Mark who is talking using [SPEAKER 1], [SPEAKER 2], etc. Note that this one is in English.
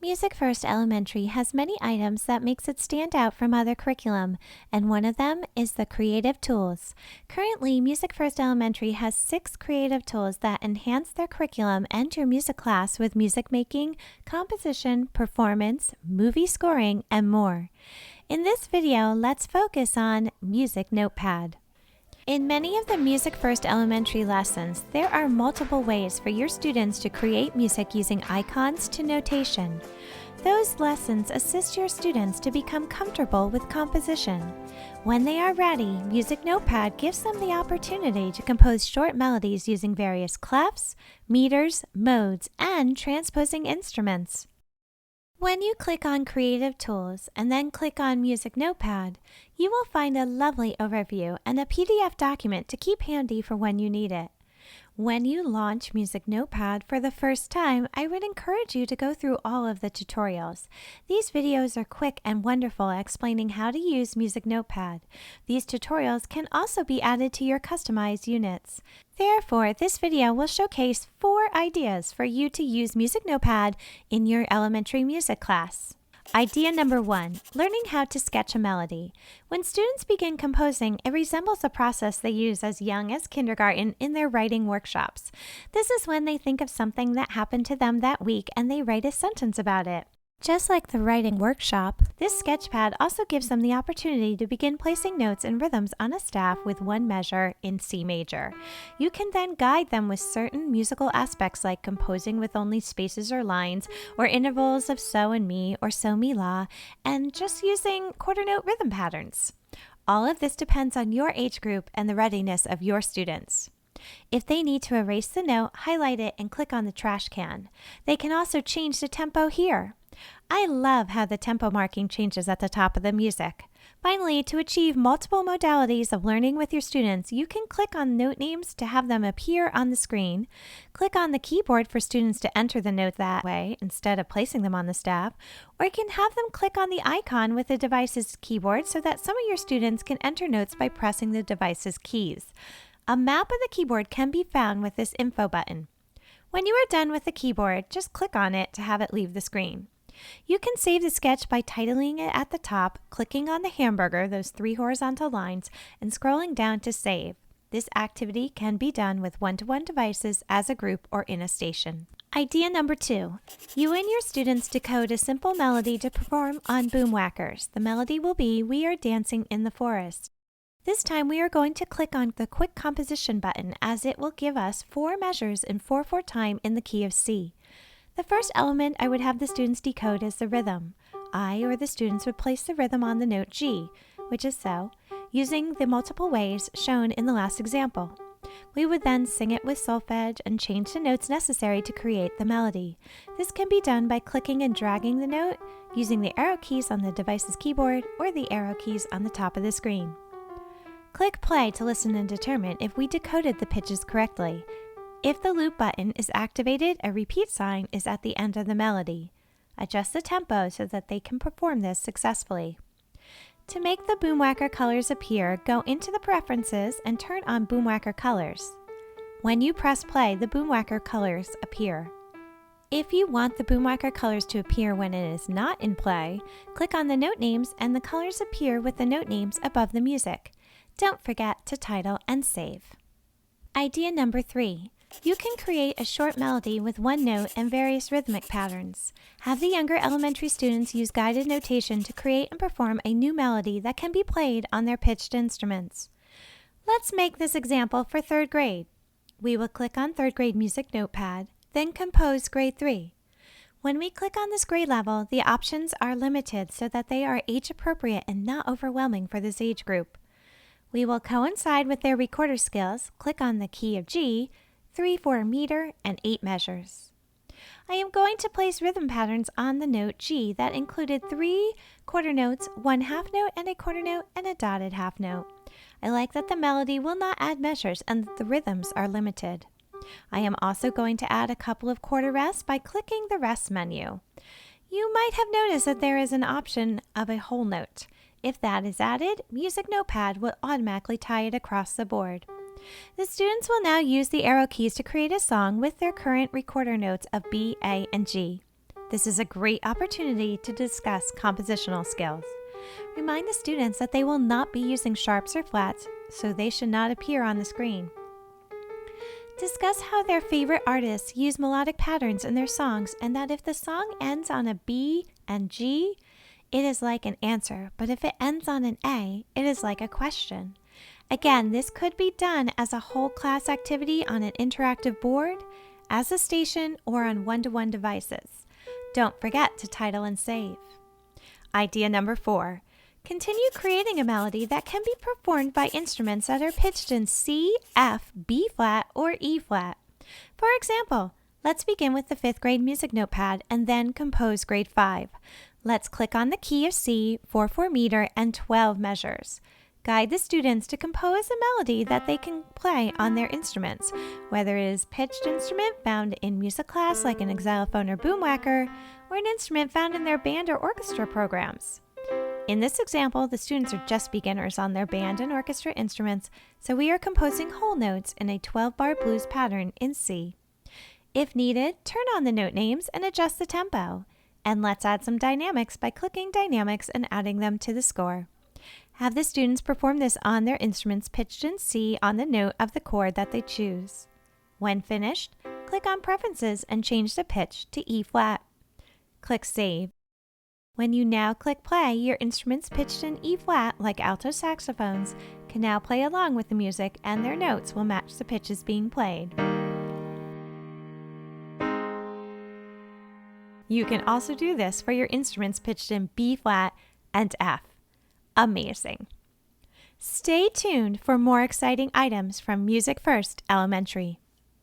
[SPEAKER 1] MusicFirst Elementary has many items that makes it stand out from other curriculum, and one of them is the creative tools. Currently, MusicFirst Elementary has 6 creative tools that enhance their curriculum and your music class with music making, composition, performance, movie scoring, and more. In this video, let's focus on Music Notepad. In many of the MusicFirst Elementary lessons, there are multiple ways for your students to create music using icons to notation. Those lessons assist your students to become comfortable with composition. When they are ready, Music Notepad gives them the opportunity to compose short melodies using various clefs, meters, modes, and transposing instruments. When you click on Creative Tools and then click on Music Notepad, you will find a lovely overview and a PDF document to keep handy for when you need it. When you launch Music Notepad for the first time, I would encourage you to go through all of the tutorials. These videos are quick and wonderful at explaining how to use Music Notepad. These tutorials can also be added to your customized units. Therefore, this video will showcase 4 ideas for you to use Music Notepad in your elementary music class. Idea number 1, learning how to sketch a melody. When students begin composing, it resembles a process they use as young as kindergarten in their writing workshops. This is when they think of something that happened to them that week and they write a sentence about it. Just like the writing workshop, this sketchpad also gives them the opportunity to begin placing notes and rhythms on a staff with one measure in C major. You can then guide them with certain musical aspects like composing with only spaces or lines, or intervals of so and mi or so mi la, and just using quarter note rhythm patterns. All of this depends on your age group and the readiness of your students. If they need to erase the note, highlight it and click on the trash can. They can also change the tempo here. I love how the tempo marking changes at the top of the music. Finally, to achieve multiple modalities of learning with your students, you can click on note names to have them appear on the screen, click on the keyboard for students to enter the note that way instead of placing them on the staff, or you can have them click on the icon with the device's keyboard so that some of your students can enter notes by pressing the device's keys. A map of the keyboard can be found with this info button. When you are done with the keyboard, just click on it to have it leave the screen. You can save the sketch by titling it at the top, clicking on the hamburger, those 3 horizontal lines, and scrolling down to save. This activity can be done with one-to-one devices as a group or in a station. Idea number 2. You and your students decode a simple melody to perform on boom whackers. The melody will be "We Are Dancing in the Forest." This time we are going to click on the Quick Composition button as it will give us 4 measures in 4/4 time in the key of C. The first element I would have the students decode is the rhythm. I or the students would place the rhythm on the note G, which is so, using the multiple ways shown in the last example. We would then sing it with solfege and change the notes necessary to create the melody. This can be done by clicking and dragging the note, using the arrow keys on the device's keyboard or the arrow keys on the top of the screen. Click play to listen and determine if we decoded the pitches correctly. If the loop button is activated, a repeat sign is at the end of the melody. Adjust the tempo so that they can perform this successfully. To make the boomwhacker colors appear, go into the preferences and turn on boomwhacker colors. When you press play, the boomwhacker colors appear. If you want the boomwhacker colors to appear when it is not in play, click on the note names and the colors appear with the note names above the music. Don't forget to title and save. Idea number 3. You can create a short melody with one note and various rhythmic patterns. Have the younger elementary students use guided notation to create and perform a new melody that can be played on their pitched instruments. Let's make this example for 3rd grade. We will click on 3rd grade Music Notepad, then compose grade 3. When we click on this grade level, the options are limited so that they are age appropriate and not overwhelming for this age group. We will coincide with their recorder skills, click on the key of G, 3/4 meter, and 8 measures. I am going to place rhythm patterns on the note G that included 3 quarter notes, 1 half note and a quarter note, and a dotted half note. I like that the melody will not add measures and that the rhythms are limited. I am also going to add a couple of quarter rests by clicking the rest menu. You might have noticed that there is an option of a whole note. If that is added, Music Notepad will automatically tie it across the board. The students will now use the arrow keys to create a song with their current recorder notes of B, A, and G. This is a great opportunity to discuss compositional skills. Remind the students that they will not be using sharps or flats, so they should not appear on the screen. Discuss how their favorite artists use melodic patterns in their songs, and that if the song ends on a B and G, it is like an answer, but if it ends on an A, it is like a question. Again, this could be done as a whole class activity on an interactive board, as a station, or on one-to-one devices. Don't forget to title and save. Idea number 4. Continue creating a melody that can be performed by instruments that are pitched in C, F, B flat, or E flat. For example, let's begin with the 5th grade music notepad and then compose grade 5. Let's click on the key of C, 4/4 meter, and 12 measures. Guide the students to compose a melody that they can play on their instruments, whether it is a pitched instrument found in music class like an xylophone or boomwhacker, or an instrument found in their band or orchestra programs. In this example, the students are just beginners on their band and orchestra instruments, so we are composing whole notes in a 12-bar blues pattern in C. If needed, turn on the note names and adjust the tempo. And let's add some dynamics by clicking Dynamics and adding them to the score. Have the students perform this on their instruments pitched in C on the note of the chord that they choose. When finished, click on Preferences and change the pitch to E flat. Click Save. When you now click play, your instruments pitched in E flat, like alto saxophones, can now play along with the music and their notes will match the pitches being played. You can also do this for your instruments pitched in B flat and F. Amazing! Stay tuned for more exciting items from MusicFirst Elementary.